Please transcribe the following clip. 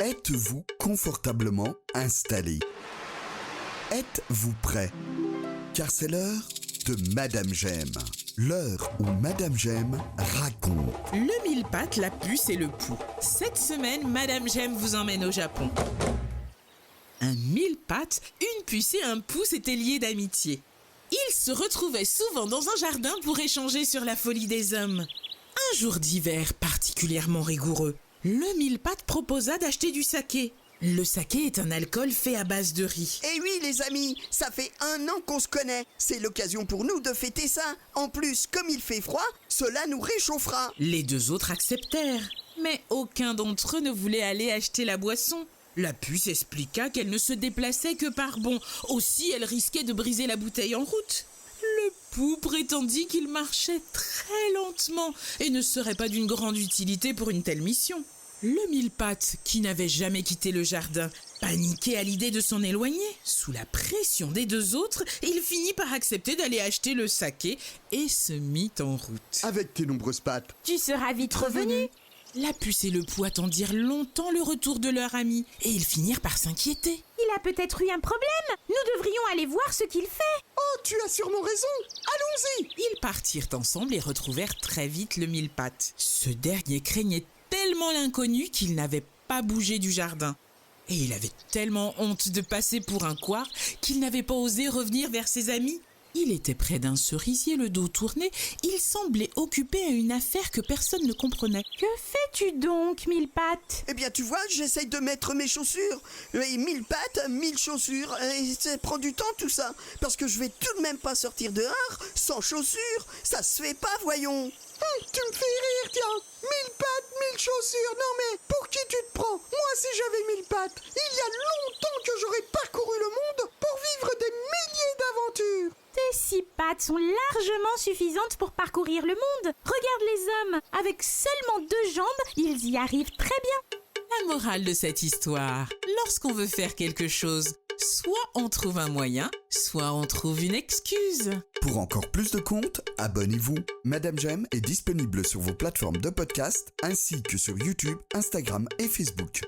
Êtes-vous confortablement installé? Êtes-vous prêt? Car c'est l'heure de Madame J'aime. L'heure où Madame J'aime raconte. Le mille-pattes, la puce et le pou. Cette semaine, Madame J'aime vous emmène au Japon. Un mille-pattes, une puce et un pou s'étaient liés d'amitié. Ils se retrouvaient souvent dans un jardin pour échanger sur la folie des hommes. Un jour d'hiver particulièrement rigoureux, le mille-pattes proposa d'acheter du saké. Le saké est un alcool fait à base de riz. Eh oui les amis, ça fait 1 an qu'on se connaît. C'est l'occasion pour nous de fêter ça. En plus, comme il fait froid, cela nous réchauffera. Les deux autres acceptèrent, mais aucun d'entre eux ne voulait aller acheter la boisson. La puce expliqua qu'elle ne se déplaçait que par bond. Aussi, elle risquait de briser la bouteille en route. Le pou prétendit qu'il marchait très lentement et ne serait pas d'une grande utilité pour une telle mission. Le mille-pattes, qui n'avait jamais quitté le jardin, paniquait à l'idée de s'en éloigner. Sous la pression des deux autres, il finit par accepter d'aller acheter le saké et se mit en route. Avec tes nombreuses pattes. Tu seras vite revenu. La puce et le pou attendirent longtemps le retour de leur ami et ils finirent par s'inquiéter. Il a peut-être eu un problème. Nous devrions aller voir ce qu'il fait. Oh, tu as sûrement raison. Allons-y. Ils partirent ensemble et retrouvèrent très vite le mille-pattes. Ce dernier craignait tellement l'inconnu qu'il n'avait pas bougé du jardin. Et il avait tellement honte de passer pour un couard qu'il n'avait pas osé revenir vers ses amis. Il était près d'un cerisier, le dos tourné. Il semblait occupé à une affaire que personne ne comprenait. Que fais-tu donc, mille-pattes? Eh bien tu vois, j'essaye de mettre mes chaussures. Et 1000 pattes, 1000 chaussures. Et ça prend du temps tout ça. Parce que je vais tout de même pas sortir dehors sans chaussures. Ça se fait pas, voyons. Tu me fais rire, tiens. 1000 pattes, 1000 chaussures. Non mais, pour qui tu te prends? Moi, si j'avais 1000 pattes, il y a longtemps que j'aurais parcouru le monde pour vivre des milliers d'aventures. Tes 6 pattes sont largement suffisantes pour parcourir le monde. Regarde les hommes. Avec seulement 2 jambes, ils y arrivent très bien. La morale de cette histoire, lorsqu'on veut faire quelque chose, soit on trouve un moyen, soit on trouve une excuse. Pour encore plus de contes, abonnez-vous. Madame J'aime est disponible sur vos plateformes de podcast ainsi que sur YouTube, Instagram et Facebook.